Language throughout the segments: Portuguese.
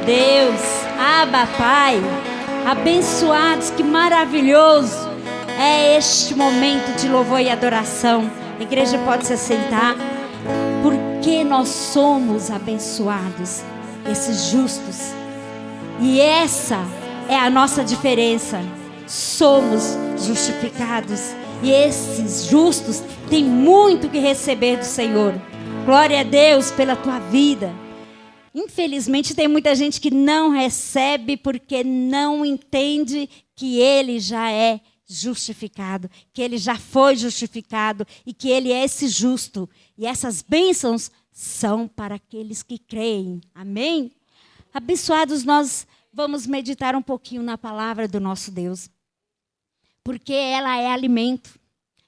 Deus, Abba, Pai, abençoados, que maravilhoso é este momento de louvor e adoração. A igreja pode se assentar, porque nós somos abençoados, esses justos, e essa é a nossa diferença. Somos justificados, e esses justos têm muito que receber do Senhor. Glória a Deus pela tua vida. Infelizmente tem muita gente que não recebe porque não entende que ele já é justificado, que ele já foi justificado e que ele é esse justo. E essas bênçãos são para aqueles que creem. Amém? Abençoados, nós vamos meditar um pouquinho na palavra do nosso Deus, porque ela é alimento,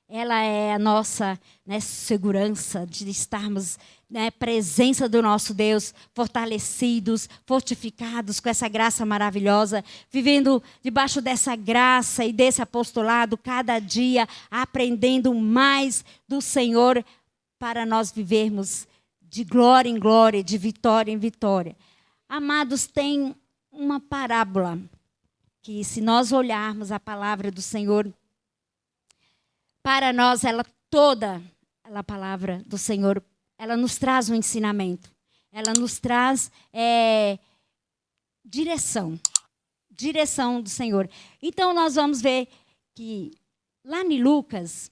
ela é a nossa, segurança de estarmos presença do nosso Deus, fortalecidos, fortificados com essa graça maravilhosa, vivendo debaixo dessa graça e desse apostolado, cada dia aprendendo mais do Senhor, para nós vivermos de glória em glória, de vitória em vitória. Amados, tem uma parábola que, se nós olharmos a palavra do Senhor, para nós, a palavra do Senhor, ela nos traz um ensinamento. Ela nos traz direção do Senhor. Então, nós vamos ver que lá em Lucas,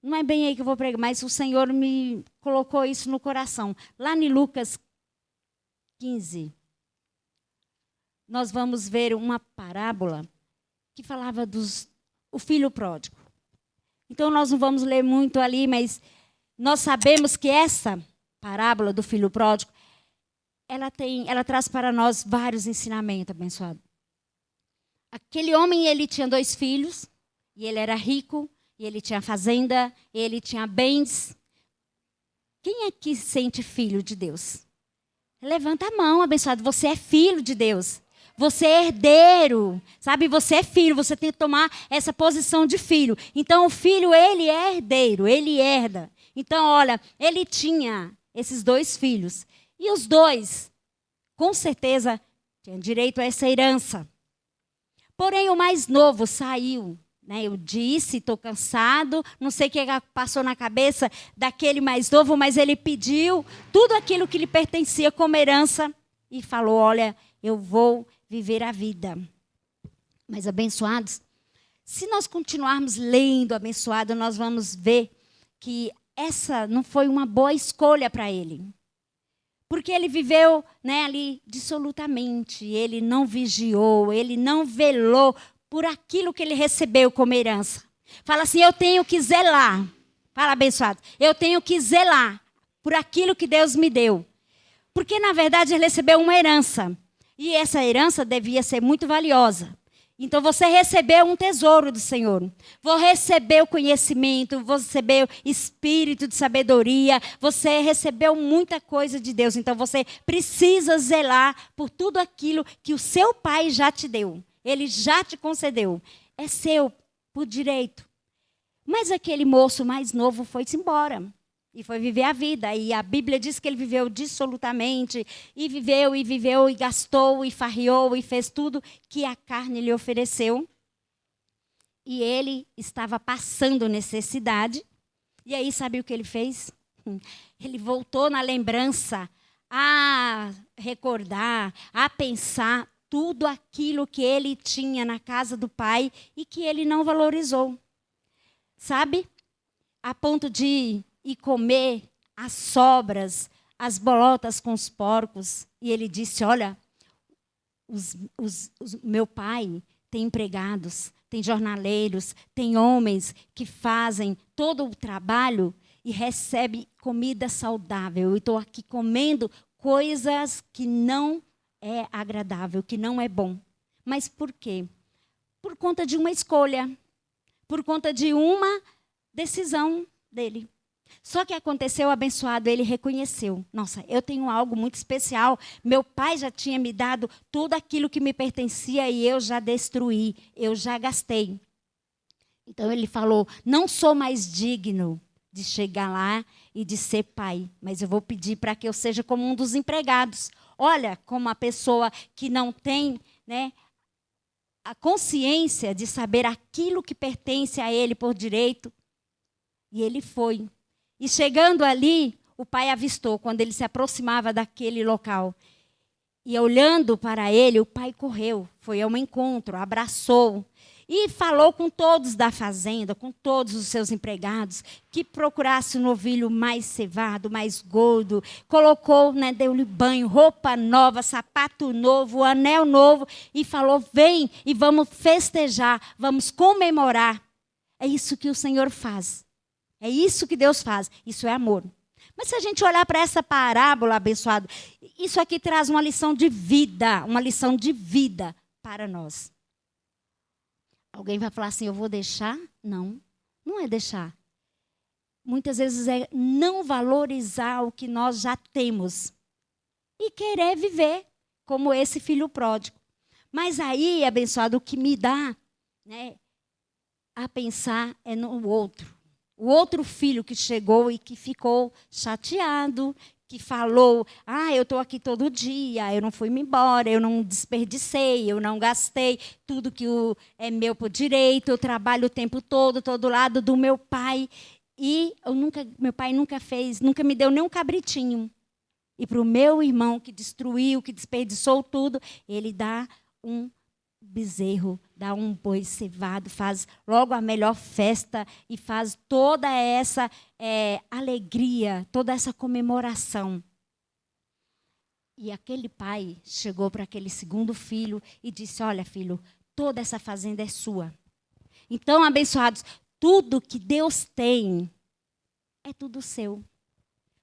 não é bem aí que eu vou pregar, mas o Senhor me colocou isso no coração. Lá em Lucas 15, nós vamos ver uma parábola que falava o filho pródigo. Então, nós não vamos ler muito ali, mas nós sabemos que essa parábola do filho pródigo, ela traz para nós vários ensinamentos, abençoado. Aquele homem, ele tinha 2 filhos, e ele era rico, e ele tinha fazenda, e ele tinha bens. Quem é que sente filho de Deus? Levanta a mão, abençoado. Você é filho de Deus. Você é herdeiro, sabe? Você é filho, você tem que tomar essa posição de filho. Então, o filho, ele é herdeiro, ele herda. Então, olha, ele tinha esses 2 filhos. E os 2, com certeza, tinham direito a essa herança. Porém, o mais novo saiu. Eu disse, estou cansado, não sei o que passou na cabeça daquele mais novo, mas ele pediu tudo aquilo que lhe pertencia como herança e falou, olha, eu vou viver a vida. Mas, abençoados, se nós continuarmos lendo, abençoado, nós vamos ver que essa não foi uma boa escolha para ele. Porque ele viveu ali dissolutamente, ele não vigiou, ele não velou por aquilo que ele recebeu como herança. Fala assim, eu tenho que zelar. Fala, abençoado, eu tenho que zelar por aquilo que Deus me deu. Porque, na verdade, ele recebeu uma herança. E essa herança devia ser muito valiosa. Então, você recebeu um tesouro do Senhor. Você recebeu conhecimento, você recebeu espírito de sabedoria, você recebeu muita coisa de Deus. Então, você precisa zelar por tudo aquilo que o seu pai já te deu. Ele já te concedeu. É seu, por direito. Mas aquele moço mais novo foi-se embora. E foi viver a vida. E a Bíblia diz que ele viveu dissolutamente. E viveu, e gastou, e farriou, e fez tudo que a carne lhe ofereceu. E ele estava passando necessidade. E aí, sabe o que ele fez? Ele voltou na lembrança a recordar, a pensar tudo aquilo que ele tinha na casa do pai e que ele não valorizou. Sabe? A ponto de ir comer as sobras, as bolotas com os porcos. E ele disse, olha, meu pai tem empregados, tem jornaleiros, tem homens que fazem todo o trabalho e recebe comida saudável. Eu estou aqui comendo coisas que não é agradável, que não é bom. Mas por quê? Por conta de uma escolha, por conta de uma decisão dele. Só que aconteceu, abençoado, ele reconheceu. Nossa, eu tenho algo muito especial. Meu pai já tinha me dado tudo aquilo que me pertencia e eu já destruí, eu já gastei. Então ele falou, não sou mais digno de chegar lá e de ser pai, mas eu vou pedir para que eu seja como um dos empregados. Olha como a pessoa que não tem, né, a consciência de saber aquilo que pertence a ele por direito. E ele foi. E chegando ali, o pai avistou, quando ele se aproximava daquele local. E olhando para ele, o pai correu, foi ao encontro, abraçou. E falou com todos da fazenda, com todos os seus empregados, que procurasse um novilho mais cevado, mais gordo. Colocou, né, deu-lhe banho, roupa nova, sapato novo, anel novo. E falou, vem e vamos festejar, vamos comemorar. É isso que o Senhor faz. É isso que Deus faz. Isso é amor. Mas se a gente olhar para essa parábola, abençoado, isso aqui traz uma lição de vida para nós. Alguém vai falar assim, eu vou deixar? Não, não é deixar. Muitas vezes é não valorizar o que nós já temos e querer viver como esse filho pródigo. Mas aí, abençoado, o que me dá, né, a pensar é no outro. O outro filho que chegou e que ficou chateado, que falou, eu estou aqui todo dia, eu não fui meu, eu não desperdicei, eu não gastei tudo que é meu por direito, eu trabalho o tempo todo lado do meu pai. E meu pai nunca me deu nem um cabritinho. E para o meu irmão que destruiu, que desperdiçou tudo, ele dá um bezerro, dá um boi cevado, faz logo a melhor festa e faz toda essa alegria, toda essa comemoração. E aquele pai chegou para aquele segundo filho e disse, olha filho, toda essa fazenda é sua. Então, abençoados, tudo que Deus tem é tudo seu.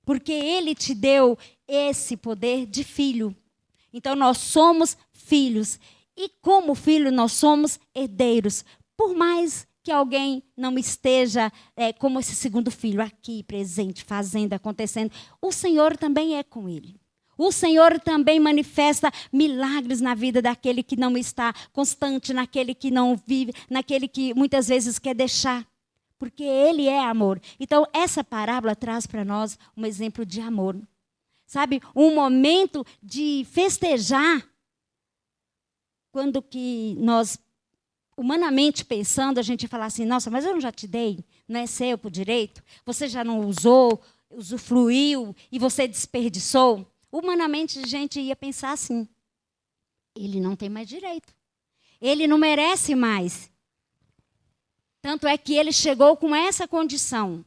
Porque Ele te deu esse poder de filho. Então, nós somos filhos. E como filho, nós somos herdeiros. Por mais que alguém não esteja como esse segundo filho aqui, presente, fazendo, acontecendo, o Senhor também é com ele. O Senhor também manifesta milagres na vida daquele que não está constante, naquele que não vive, naquele que muitas vezes quer deixar. Porque Ele é amor. Então, essa parábola traz para nós um exemplo de amor. Sabe, um momento de festejar. Quando que nós, humanamente pensando, a gente fala assim, nossa, mas eu não já te dei? Não é seu por direito? Você já não usou, usufruiu e você desperdiçou? Humanamente a gente ia pensar assim, ele não tem mais direito. Ele não merece mais. Tanto é que ele chegou com essa condição,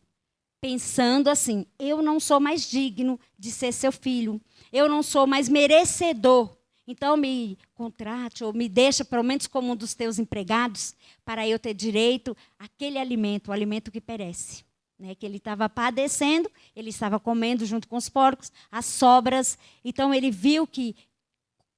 pensando assim, eu não sou mais digno de ser seu filho. Eu não sou mais merecedor. Então, me contrate ou me deixa, pelo menos como um dos teus empregados, para eu ter direito àquele alimento, o alimento que perece. Né? Que ele estava padecendo, ele estava comendo junto com os porcos, as sobras. Então, ele viu que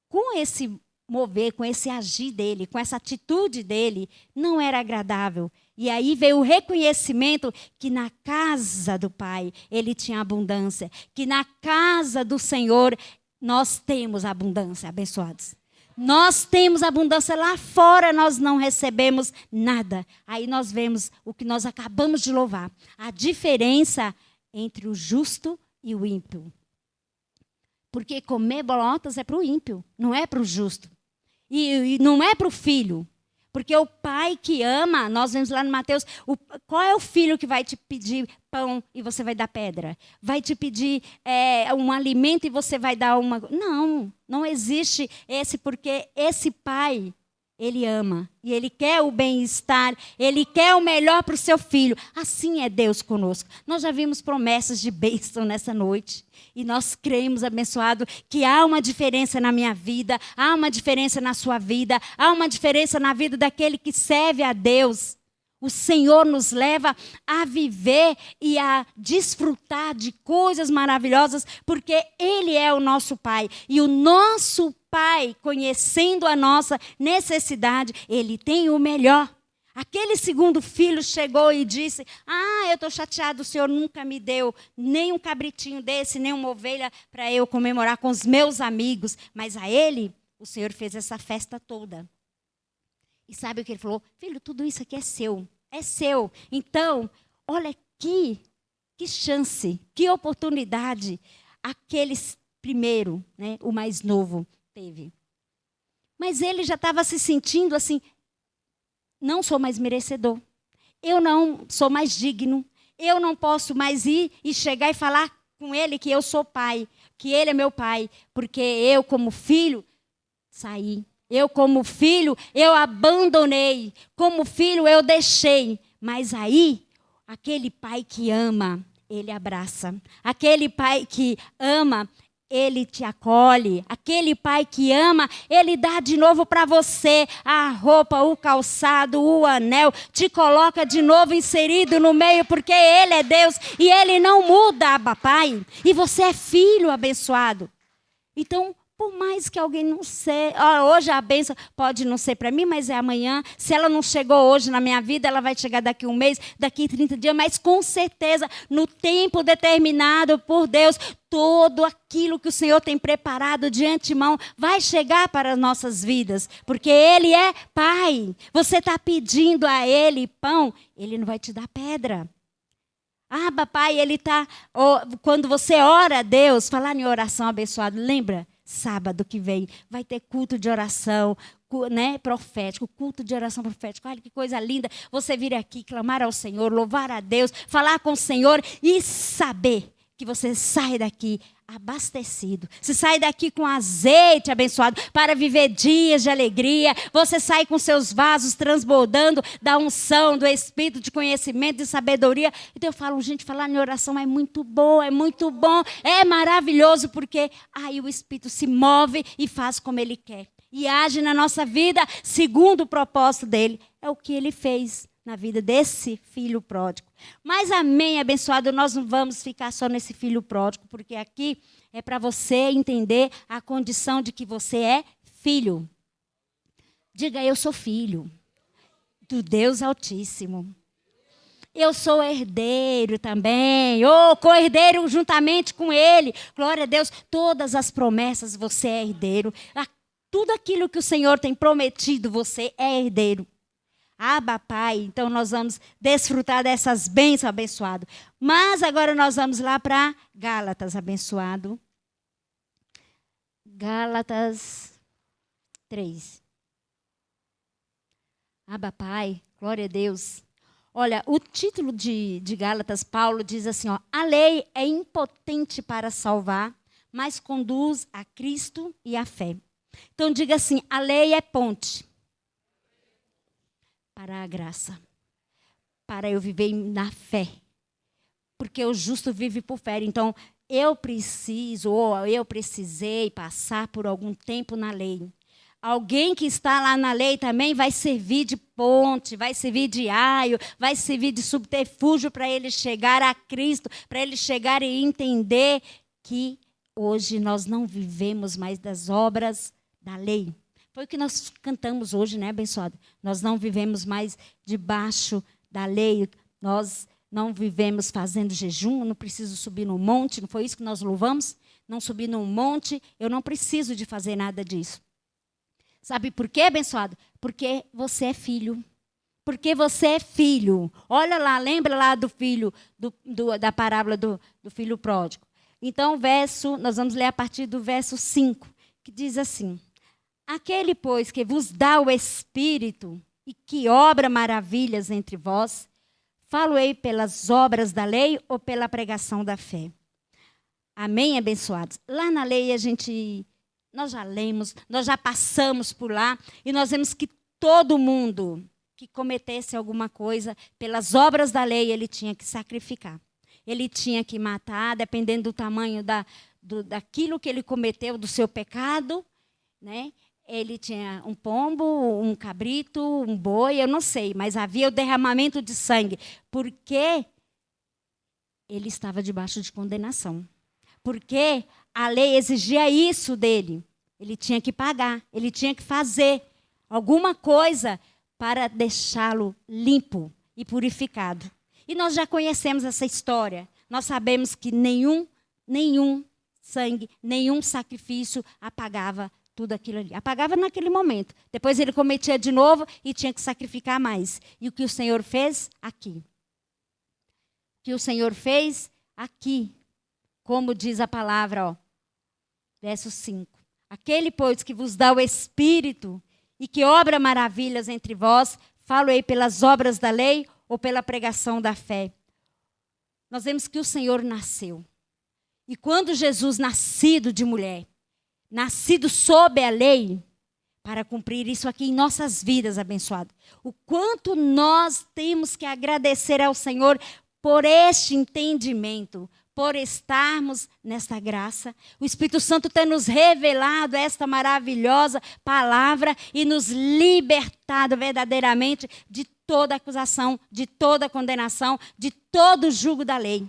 com esse mover, com esse agir dele, com essa atitude dele, não era agradável. E aí veio o reconhecimento que na casa do Pai ele tinha abundância, que na casa do Senhor nós temos abundância, abençoados. Nós temos abundância, lá fora nós não recebemos nada. Aí nós vemos o que nós acabamos de louvar. A diferença entre o justo e o ímpio. Porque comer bolotas é para o ímpio, não é para o justo. E não é para o filho. Porque o pai que ama, nós vemos lá no Mateus, qual é o filho que vai te pedir pão e você vai dar pedra? Vai te pedir um alimento e você vai dar uma... Não, não existe esse, porque esse pai, ele ama. E ele quer o bem-estar, ele quer o melhor para o seu filho. Assim é Deus conosco. Nós já vimos promessas de bênção nessa noite. E nós cremos, abençoado, que há uma diferença na minha vida, há uma diferença na sua vida, há uma diferença na vida daquele que serve a Deus. O Senhor nos leva a viver e a desfrutar de coisas maravilhosas, porque Ele é o nosso Pai. E o nosso Pai, conhecendo a nossa necessidade, Ele tem o melhor. Aquele segundo filho chegou e disse, eu estou chateado, o Senhor nunca me deu nem um cabritinho desse, nem uma ovelha para eu comemorar com os meus amigos. Mas a ele, o Senhor fez essa festa toda. E sabe o que ele falou? Filho, tudo isso aqui é seu. É seu. Então, olha que chance, que oportunidade. Aquele primeiro, né, o mais novo, teve. Mas ele já estava se sentindo assim, não sou mais merecedor. Eu não sou mais digno. Eu não posso mais ir e chegar e falar com ele que eu sou pai, que ele é meu pai. Porque eu, como filho, saí. Eu, como filho, eu abandonei. Como filho, eu deixei. Mas aí, aquele pai que ama, ele abraça. Aquele pai que ama, ele te acolhe. Aquele pai que ama, ele dá de novo para você a roupa, o calçado, o anel. Te coloca de novo inserido no meio, porque ele é Deus e ele não muda, papai. E você é filho abençoado. Então, por mais que alguém não sei, hoje a bênção pode não ser para mim, mas é amanhã. Se ela não chegou hoje na minha vida, ela vai chegar daqui um mês, daqui 30 dias, mas com certeza, no tempo determinado por Deus, tudo aquilo que o Senhor tem preparado de antemão vai chegar para as nossas vidas, porque Ele é Pai. Você está pedindo a Ele pão, Ele não vai te dar pedra. Papai, Ele está... Quando você ora a Deus, falar em oração abençoada, lembra? Sábado que vem vai ter culto de oração, né, profético, culto de oração profético. Olha que coisa linda. Você vir aqui, clamar ao Senhor, louvar a Deus, falar com o Senhor e saber que você sai daqui abastecido. Você sai daqui com azeite abençoado para viver dias de alegria. Você sai com seus vasos transbordando da unção, do Espírito, de conhecimento, de sabedoria. Então eu falo, gente, falar em oração é muito bom, é maravilhoso, porque aí o Espírito se move e faz como Ele quer. E age na nossa vida segundo o propósito dEle. É o que Ele fez na vida desse filho pródigo. Mas amém, abençoado, nós não vamos ficar só nesse filho pródigo, porque aqui é para você entender a condição de que você é filho. Diga, eu sou filho do Deus Altíssimo. Eu sou herdeiro também, co-herdeiro juntamente com Ele. Glória a Deus, todas as promessas você é herdeiro. Tudo aquilo que o Senhor tem prometido, você é herdeiro. Pai, então nós vamos desfrutar dessas bênçãos, abençoado. Mas agora nós vamos lá para Gálatas, abençoado. Gálatas 3. Pai, glória a Deus. Olha, o título de Gálatas, Paulo diz assim, a lei é impotente para salvar, mas conduz a Cristo e à fé. Então diga assim, a lei é ponte para a graça, para eu viver na fé, porque o justo vive por fé. Então, eu precisei passar por algum tempo na lei. Alguém que está lá na lei também vai servir de ponte, vai servir de aio, vai servir de subterfúgio para ele chegar a Cristo, para ele chegar e entender que hoje nós não vivemos mais das obras da lei. Foi o que nós cantamos hoje, né, abençoado? Nós não vivemos mais debaixo da lei. Nós não vivemos fazendo jejum. Não preciso subir no monte. Não foi isso que nós louvamos? Não subir num monte. Eu não preciso de fazer nada disso. Sabe por quê, abençoado? Porque você é filho. Porque você é filho. Olha lá, lembra lá do filho, da parábola do filho pródigo. Então, nós vamos ler a partir do verso 5, que diz assim: aquele, pois, que vos dá o Espírito e que obra maravilhas entre vós, falo-ei pelas obras da lei ou pela pregação da fé? Amém, abençoados? Lá na lei nós já lemos, nós já passamos por lá e nós vemos que todo mundo que cometesse alguma coisa pelas obras da lei, ele tinha que sacrificar. Ele tinha que matar, dependendo do tamanho daquilo que ele cometeu, do seu pecado, né? Ele tinha um pombo, um cabrito, um boi, eu não sei, mas havia o derramamento de sangue, porque ele estava debaixo de condenação. Porque a lei exigia isso dele. Ele tinha que pagar, ele tinha que fazer alguma coisa para deixá-lo limpo e purificado. E nós já conhecemos essa história. Nós sabemos que nenhum sangue, nenhum sacrifício apagava tudo aquilo ali. Apagava naquele momento. Depois ele cometia de novo e tinha que sacrificar mais. E o que o Senhor fez? Aqui. O que o Senhor fez? Aqui. Como diz a palavra, Verso 5. Aquele, pois, que vos dá o Espírito e que obra maravilhas entre vós, falo-ei pelas obras da lei ou pela pregação da fé. Nós vemos que o Senhor nasceu. E quando Jesus, nascido de mulher, nascido sob a lei, para cumprir isso aqui em nossas vidas, abençoado. O quanto nós temos que agradecer ao Senhor por este entendimento, por estarmos nesta graça. O Espírito Santo tem nos revelado esta maravilhosa palavra e nos libertado verdadeiramente de toda acusação, de toda condenação, de todo jugo da lei.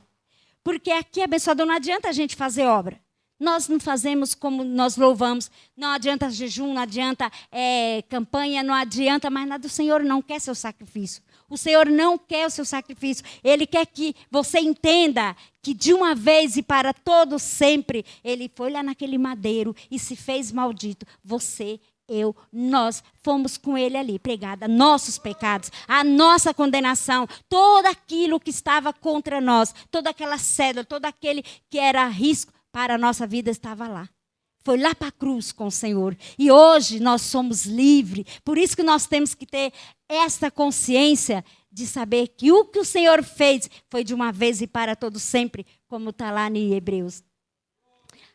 Porque aqui, abençoado, não adianta a gente fazer obra. Nós não fazemos como nós louvamos. Não adianta jejum, não adianta campanha, não adianta mais nada. O Senhor não quer seu sacrifício. O Senhor não quer o seu sacrifício. Ele quer que você entenda que de uma vez e para todo sempre, Ele foi lá naquele madeiro e se fez maldito. Você, eu, nós fomos com Ele ali, pregada, nossos pecados, a nossa condenação, tudo aquilo que estava contra nós, toda aquela cédula, todo aquele que era risco para a nossa vida estava lá. Foi lá para a cruz com o Senhor. E hoje nós somos livres. Por isso que nós temos que ter essa consciência de saber que o Senhor fez foi de uma vez e para todo sempre, como está lá em Hebreus.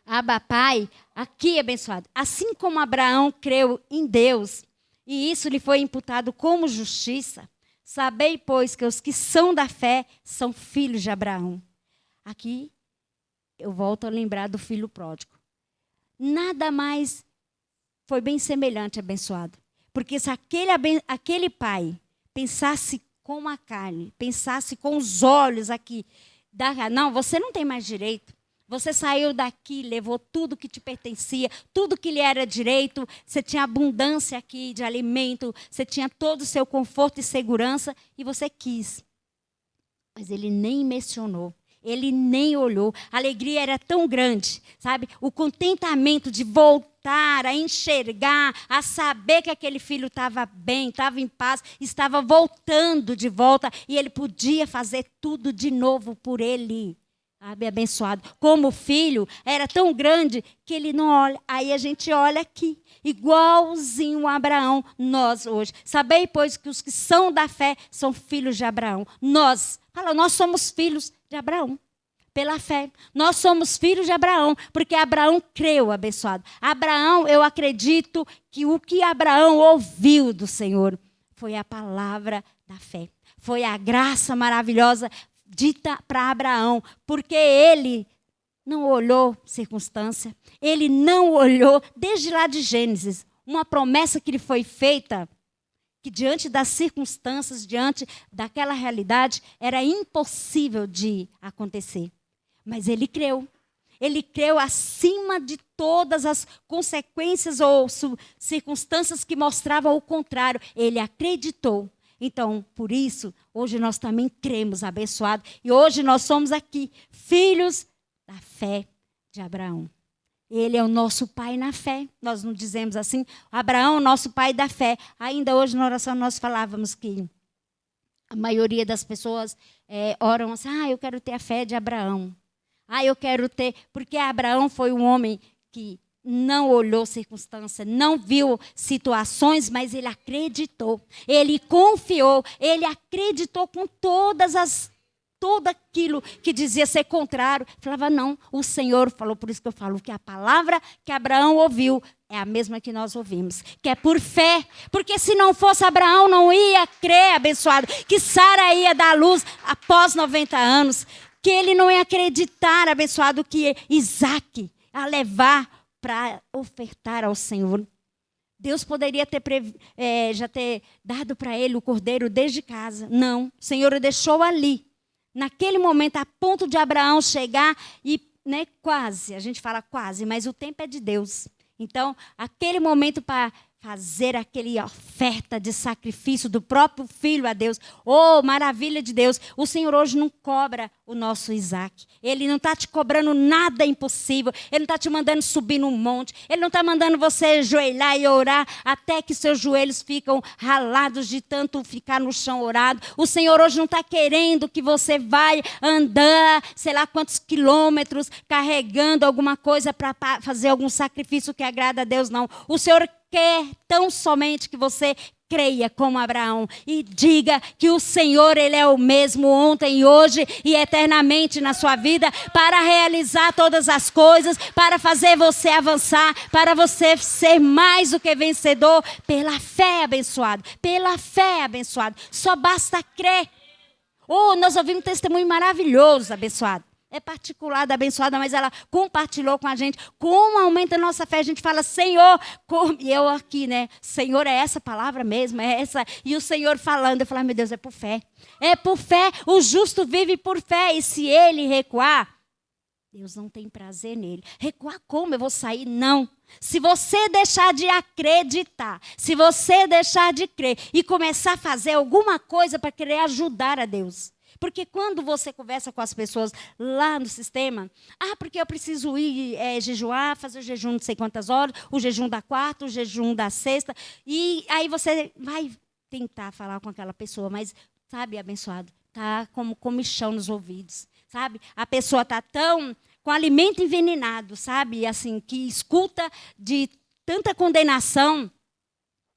Abba, Pai, aqui abençoado. Assim como Abraão creu em Deus, e isso lhe foi imputado como justiça, sabei, pois, que os que são da fé são filhos de Abraão. Aqui eu volto a lembrar do filho pródigo. Nada mais foi bem semelhante, abençoado. Porque se aquele pai pensasse com a carne, pensasse com os olhos aqui, não, você não tem mais direito. Você saiu daqui, levou tudo que te pertencia, tudo que lhe era direito, você tinha abundância aqui de alimento, você tinha todo o seu conforto e segurança, e você quis. Mas ele nem mencionou. Ele nem olhou. A alegria era tão grande, sabe? O contentamento de voltar a enxergar, a saber que aquele filho estava bem, estava em paz, estava voltando de volta e ele podia fazer tudo de novo por ele. Sabe, abençoado. Como filho, era tão grande que ele não olha. Aí a gente olha aqui, igualzinho a Abraão, nós hoje. Sabei, pois, que os que são da fé são filhos de Abraão. Nós somos filhos de Abraão, pela fé. Nós somos filhos de Abraão, porque Abraão creu, abençoado. Abraão, eu acredito que o que Abraão ouviu do Senhor foi a palavra da fé. Foi a graça maravilhosa dita para Abraão, porque ele não olhou circunstância, ele não olhou, desde lá de Gênesis, uma promessa que lhe foi feita, que diante das circunstâncias, diante daquela realidade, era impossível de acontecer. Mas ele creu acima de todas as consequências ou circunstâncias que mostravam o contrário, ele acreditou. Então, por isso, hoje nós também cremos, abençoado. E hoje nós somos aqui, filhos da fé de Abraão. Ele é o nosso pai na fé. Nós não dizemos assim, Abraão é o nosso pai da fé. Ainda hoje na oração nós falávamos que a maioria das pessoas oram assim, eu quero ter a fé de Abraão. Eu quero ter, porque Abraão foi um homem que não olhou circunstância, não viu situações, mas ele acreditou, ele confiou, ele acreditou com tudo aquilo que dizia ser contrário. Falava, não, o Senhor falou, por isso que eu falo que a palavra que Abraão ouviu é a mesma que nós ouvimos, que é por fé, porque se não fosse Abraão, não ia crer, abençoado, que Sara ia dar luz após 90 anos, que ele não ia acreditar, abençoado, que Isaac ia levar para ofertar ao Senhor. Deus poderia já ter dado para ele o cordeiro desde casa. Não, o Senhor o deixou ali. Naquele momento, a ponto de Abraão chegar e, quase, a gente fala quase, mas o tempo é de Deus. Então, aquele momento para fazer aquela oferta de sacrifício do próprio filho a Deus. Oh, maravilha de Deus. O Senhor hoje não cobra o nosso Isaac. Ele não está te cobrando nada impossível. Ele não está te mandando subir num monte. Ele não está mandando você ajoelhar e orar até que seus joelhos ficam ralados de tanto ficar no chão orado. O Senhor hoje não está querendo que você vai andar, sei lá quantos quilômetros, carregando alguma coisa para fazer algum sacrifício que agrada a Deus, não. O Senhor quer tão somente que você creia como Abraão e diga que o Senhor, Ele é o mesmo ontem, hoje e eternamente na sua vida, para realizar todas as coisas, para fazer você avançar, para você ser mais do que vencedor, pela fé, abençoado, pela fé, abençoado. Só basta crer. Oh, nós ouvimos um testemunho maravilhoso, abençoado. É particular da abençoada, mas ela compartilhou com a gente. Como aumenta a nossa fé? A gente fala, Senhor, e eu aqui, né? Senhor, é essa palavra mesmo, é essa. E o Senhor falando, eu falo, meu Deus, é por fé. É por fé, o justo vive por fé. E se ele recuar, Deus não tem prazer nele. Recuar como? Eu vou sair? Não. Se você deixar de acreditar, se você deixar de crer e começar a fazer alguma coisa para querer ajudar a Deus. Porque quando você conversa com as pessoas lá no sistema, porque eu preciso ir jejuar, fazer o jejum não sei quantas horas, o jejum da quarta, o jejum da sexta, e aí você vai tentar falar com aquela pessoa, mas, sabe, abençoado, está como comichão nos ouvidos, sabe? A pessoa está tão com alimento envenenado, sabe? Assim, que escuta de tanta condenação.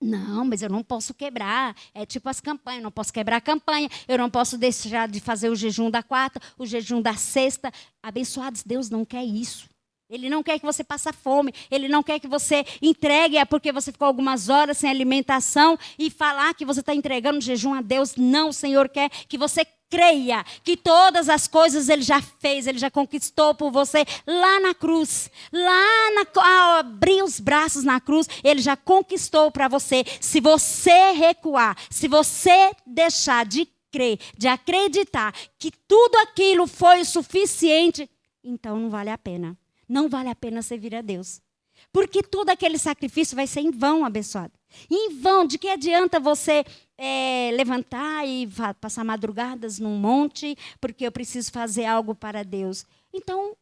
Não, mas eu não posso quebrar. É tipo as campanhas, eu não posso quebrar a campanha. Eu não posso deixar de fazer o jejum da quarta, o jejum da sexta. Abençoados, Deus não quer isso. Ele não quer que você passe fome. Ele não quer que você entregue porque você ficou algumas horas sem alimentação e falar que você está entregando jejum a Deus. Não, o Senhor quer que você creia que todas as coisas Ele já fez, Ele já conquistou por você lá na cruz. Ao abrir os braços na cruz, Ele já conquistou para você. Se você recuar, se você deixar de crer, de acreditar que tudo aquilo foi o suficiente, então não vale a pena. Não vale a pena servir a Deus. Porque todo aquele sacrifício vai ser em vão, abençoado. Em vão, de que adianta você levantar e passar madrugadas num monte, porque eu preciso fazer algo para Deus. Então,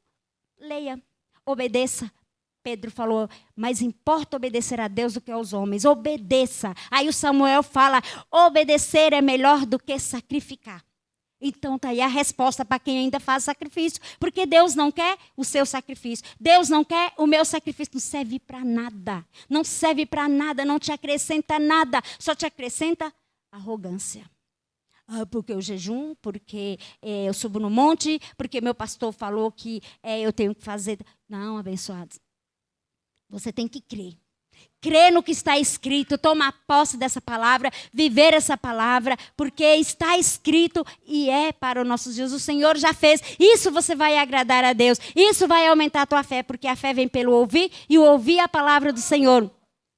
leia, obedeça. Pedro falou, mas importa obedecer a Deus do que aos homens. Obedeça. Aí o Samuel fala, obedecer é melhor do que sacrificar. Então está aí a resposta para quem ainda faz sacrifício. Porque Deus não quer o seu sacrifício. Deus não quer o meu sacrifício. Não serve para nada. Não serve para nada, não te acrescenta nada. Só te acrescenta arrogância. Porque eu jejum, porque eu subo no monte, porque meu pastor falou que eu tenho que fazer. Não, abençoados. Você tem que crer. Crer no que está escrito, tomar posse dessa palavra, viver essa palavra, porque está escrito e é para os nossos dias. O Senhor já fez. Isso você vai agradar a Deus. Isso vai aumentar a tua fé, porque a fé vem pelo ouvir e o ouvir a palavra do Senhor.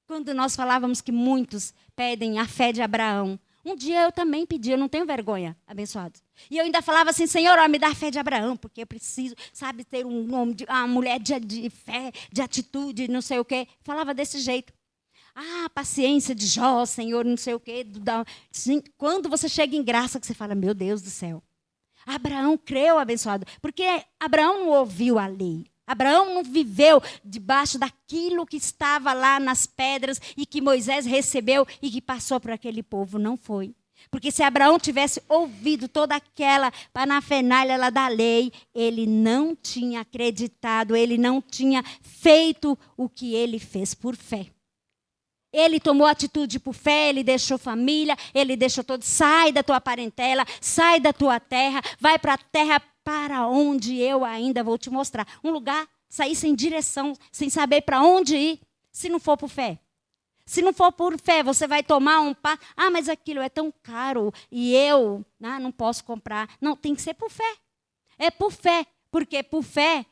Quando nós falávamos que muitos pedem a fé de Abraão, um dia eu também pedi, eu não tenho vergonha, abençoado. E eu ainda falava assim, Senhor, me dá a fé de Abraão, porque eu preciso, sabe, ter uma mulher de fé, de atitude, não sei o quê. Falava desse jeito. Paciência de Jó, Senhor, não sei o quê. Quando você chega em graça, que você fala, meu Deus do céu. Abraão creu, abençoado, porque Abraão não ouviu a lei. Abraão não viveu debaixo daquilo que estava lá nas pedras e que Moisés recebeu e que passou para aquele povo. Não foi. Porque se Abraão tivesse ouvido toda aquela parafernália lá da lei, ele não tinha acreditado, ele não tinha feito o que ele fez por fé. Ele tomou atitude por fé, ele deixou família, ele deixou todo. Sai da tua parentela, sai da tua terra, vai para a terra para onde eu ainda vou te mostrar. Um lugar, sair sem direção, sem saber para onde ir, se não for por fé. Se não for por fé, você vai tomar um passo. Mas aquilo é tão caro e eu não posso comprar. Não, tem que ser por fé. É por fé, porque por fé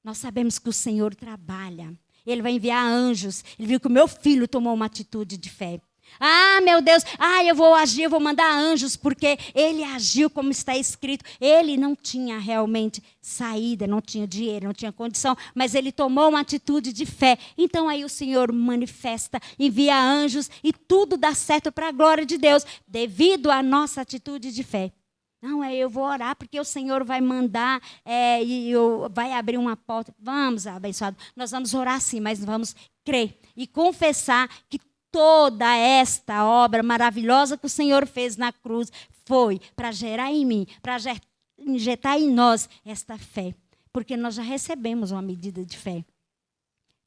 nós sabemos que o Senhor trabalha. Ele vai enviar anjos. Ele viu que o meu filho tomou uma atitude de fé. Ah, meu Deus, eu vou agir, eu vou mandar anjos, porque ele agiu como está escrito. Ele não tinha realmente saída, não tinha dinheiro, não tinha condição, mas ele tomou uma atitude de fé. Então aí o Senhor manifesta, envia anjos e tudo dá certo para a glória de Deus, devido à nossa atitude de fé. Não, eu vou orar porque o Senhor vai mandar vai abrir uma porta. Vamos, abençoado, nós vamos orar sim, mas vamos crer e confessar que toda esta obra maravilhosa que o Senhor fez na cruz foi para gerar em mim, para injetar em nós esta fé. Porque nós já recebemos uma medida de fé.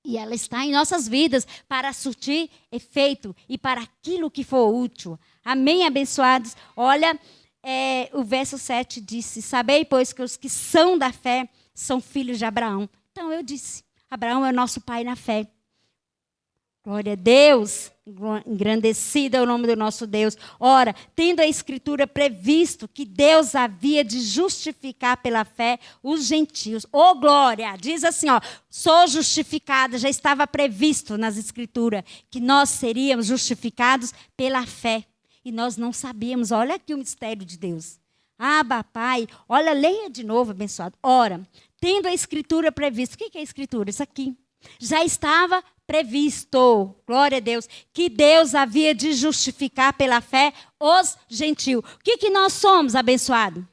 E ela está em nossas vidas para surtir efeito e para aquilo que for útil. Amém, abençoados? Olha, o verso 7 disse: sabei, pois, que os que são da fé são filhos de Abraão. Então eu disse, Abraão é o nosso pai na fé. Glória a Deus, engrandecido é o nome do nosso Deus. Ora, tendo a Escritura previsto que Deus havia de justificar pela fé os gentios. Oh, glória! Diz assim, sou justificada, já estava previsto nas Escrituras que nós seríamos justificados pela fé. E nós não sabíamos, olha aqui o mistério de Deus. Abba, Pai, olha, leia de novo, abençoado. Ora, tendo a Escritura previsto, o que é a Escritura? Isso aqui. Já estava previsto, glória a Deus, que Deus havia de justificar pela fé os gentios. O que nós somos, abençoado?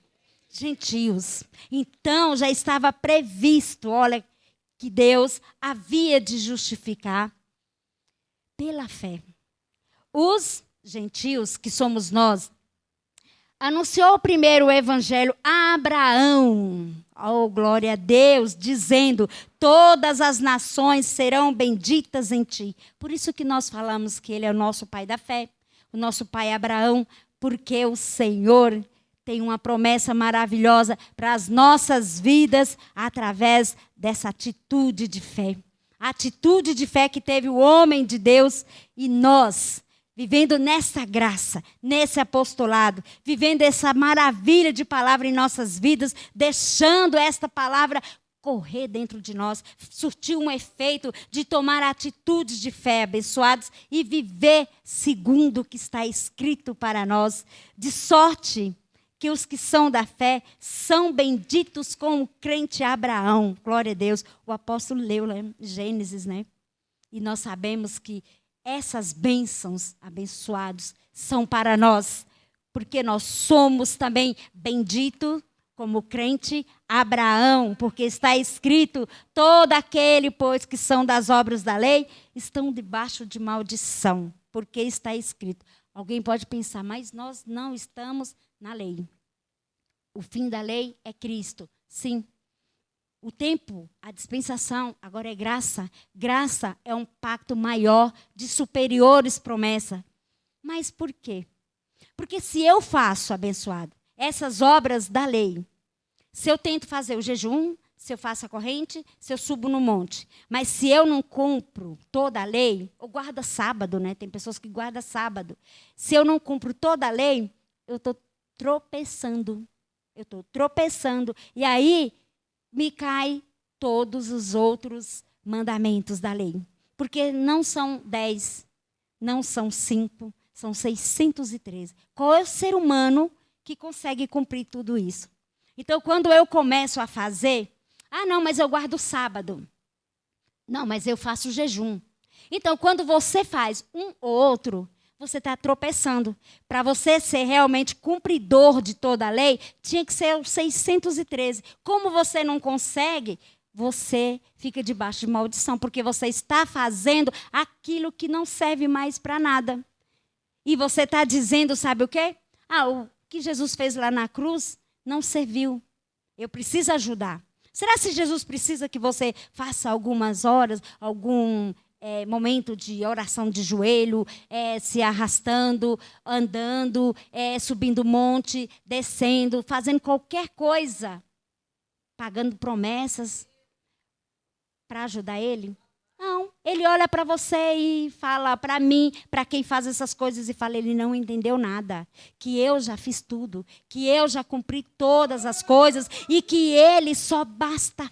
Gentios. Então, já estava previsto, olha, que Deus havia de justificar pela fé. Os gentios, que somos nós, anunciou primeiro o evangelho a Abraão. Oh, glória a Deus, dizendo, todas as nações serão benditas em ti. Por isso que nós falamos que ele é o nosso pai da fé, o nosso pai Abraão, porque o Senhor tem uma promessa maravilhosa para as nossas vidas através dessa atitude de fé. A atitude de fé que teve o homem de Deus e nós, vivendo nessa graça, nesse apostolado, vivendo essa maravilha de palavra em nossas vidas, deixando esta palavra correr dentro de nós, surtir um efeito de tomar atitudes de fé, abençoados, e viver segundo o que está escrito para nós, de sorte que os que são da fé são benditos com o crente Abraão. Glória a Deus. O apóstolo leu Gênesis, né? E nós sabemos que essas bênçãos, abençoados, são para nós, porque nós somos também benditos como crente Abraão, porque está escrito, todo aquele, pois, que são das obras da lei, estão debaixo de maldição, porque está escrito. Alguém pode pensar, mas nós não estamos na lei. O fim da lei é Cristo, sim. O tempo, a dispensação, agora é graça. Graça é um pacto maior, de superiores promessas. Mas por quê? Porque se eu faço, abençoado, essas obras da lei, se eu tento fazer o jejum, se eu faço a corrente, se eu subo no monte, mas se eu não cumpro toda a lei, eu guardo sábado, né? Tem pessoas que guardam sábado. Se eu não cumpro toda a lei, eu estou tropeçando. E aí me cai todos os outros mandamentos da lei. Porque não são 10, não são 5, são 613. Qual é o ser humano que consegue cumprir tudo isso? Então, quando eu começo a fazer, não, mas eu guardo sábado. Não, mas eu faço jejum. Então, quando você faz um ou outro, você está tropeçando. Para você ser realmente cumpridor de toda a lei, tinha que ser o 613. Como você não consegue, você fica debaixo de maldição, porque você está fazendo aquilo que não serve mais para nada. E você está dizendo, sabe o quê? O que Jesus fez lá na cruz não serviu. Eu preciso ajudar. Será que Jesus precisa que você faça algumas horas, algum momento de oração de joelho, se arrastando, andando, subindo monte, descendo, fazendo qualquer coisa, pagando promessas para ajudar ele? Não, ele olha para você e fala para mim, para quem faz essas coisas, e fala, ele não entendeu nada, que eu já fiz tudo, que eu já cumpri todas as coisas e que ele só basta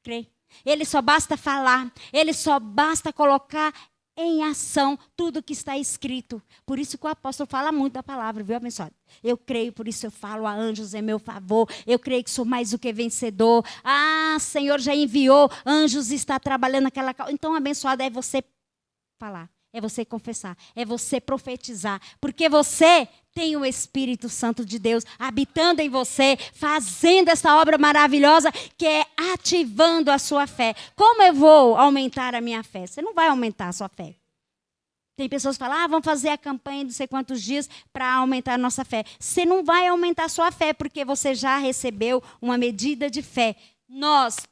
crer. Ele só basta falar, ele só basta colocar em ação tudo que está escrito. Por isso que o apóstolo fala muito da palavra, viu, abençoado? Eu creio, por isso eu falo, a anjos em meu favor. Eu creio que sou mais do que vencedor. Ah, Senhor já enviou, anjos está trabalhando naquela causa. Então, abençoado é você falar, é você confessar, é você profetizar. Porque você tem o Espírito Santo de Deus habitando em você, fazendo essa obra maravilhosa que é ativando a sua fé. Como eu vou aumentar a minha fé? Você não vai aumentar a sua fé. Tem pessoas que falam, vamos fazer a campanha de não sei quantos dias para aumentar a nossa fé. Você não vai aumentar a sua fé porque você já recebeu uma medida de fé.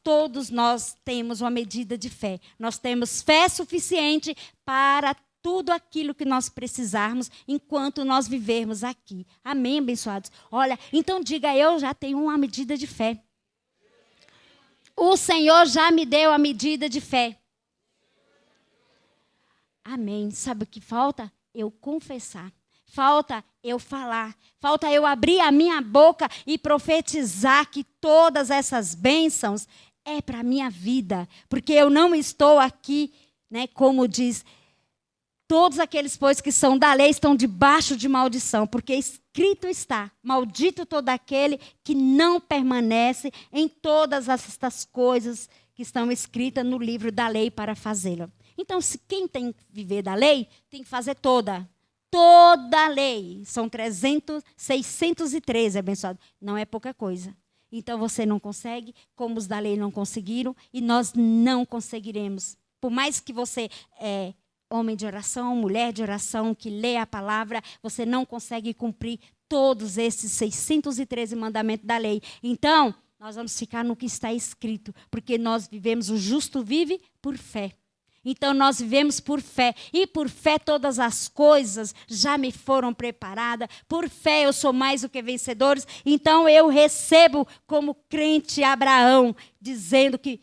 Todos nós temos uma medida de fé. Nós temos fé suficiente para tudo aquilo que nós precisarmos enquanto nós vivermos aqui. Amém, abençoados? Olha, então diga, eu já tenho uma medida de fé. O Senhor já me deu a medida de fé. Amém. Sabe o que falta? Eu confessar. Falta eu falar. Falta eu abrir a minha boca e profetizar que todas essas bênçãos é para a minha vida. Porque eu não estou aqui, né, como diz, todos aqueles, pois, que são da lei estão debaixo de maldição. Porque escrito está, maldito todo aquele que não permanece em todas estas coisas que estão escritas no livro da lei para fazê-la. Então, se quem tem que viver da lei, tem que fazer toda a lei. São 613, abençoado. Não é pouca coisa. Então, você não consegue, como os da lei não conseguiram, e nós não conseguiremos. Por mais que você é homem de oração, mulher de oração, que lê a palavra, você não consegue cumprir todos esses 613 mandamentos da lei. Então, nós vamos ficar no que está escrito, porque nós vivemos, o justo vive por fé. Então, nós vivemos por fé. E por fé todas as coisas já me foram preparadas. Por fé eu sou mais do que vencedores. Então, eu recebo como crente Abraão, dizendo que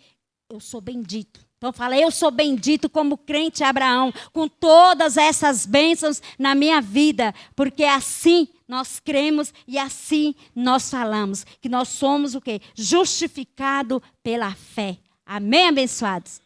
eu sou bendito. Então, fala, eu sou bendito como crente Abraão, com todas essas bênçãos na minha vida. Porque assim nós cremos e assim nós falamos. Que nós somos o quê? Justificado pela fé. Amém, abençoados?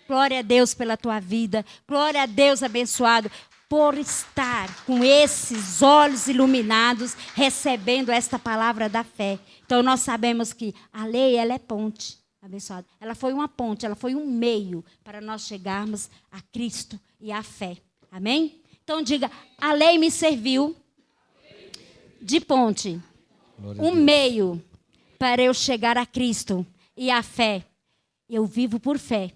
Glória a Deus pela tua vida. Glória a Deus, abençoado, por estar com esses olhos iluminados, recebendo esta palavra da fé. Então, nós sabemos que a lei, ela é ponte, abençoado. Ela foi uma ponte, ela foi um meio para nós chegarmos a Cristo e à fé. Amém? Então, diga, a lei me serviu de ponte, um meio para eu chegar a Cristo e à fé. Eu vivo por fé.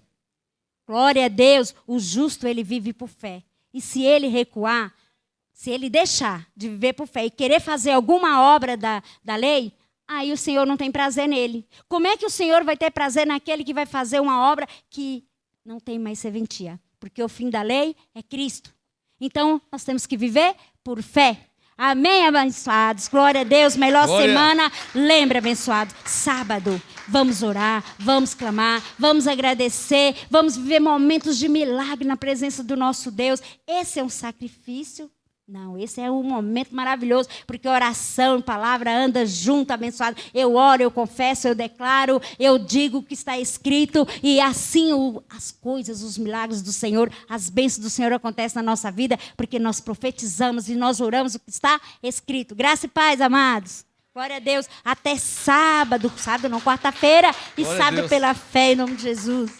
Glória a Deus, o justo, ele vive por fé. E se ele recuar, se ele deixar de viver por fé e querer fazer alguma obra da lei, aí o Senhor não tem prazer nele. Como é que o Senhor vai ter prazer naquele que vai fazer uma obra que não tem mais serventia? Porque o fim da lei é Cristo. Então, nós temos que viver por fé. Amém, abençoados. Glória a Deus. Melhor semana. Lembra, abençoado. Sábado. Vamos orar, vamos clamar, vamos agradecer, vamos viver momentos de milagre na presença do nosso Deus. Esse é um sacrifício? Não, esse é um momento maravilhoso, porque oração e palavra anda junto, abençoado. Eu oro, eu confesso, eu declaro, eu digo o que está escrito, e assim as coisas, os milagres do Senhor, as bênçãos do Senhor acontecem na nossa vida, porque nós profetizamos e nós oramos o que está escrito. Graça e paz, amados. Glória a Deus. Até sábado não, quarta-feira, e sábado pela fé, em nome de Jesus.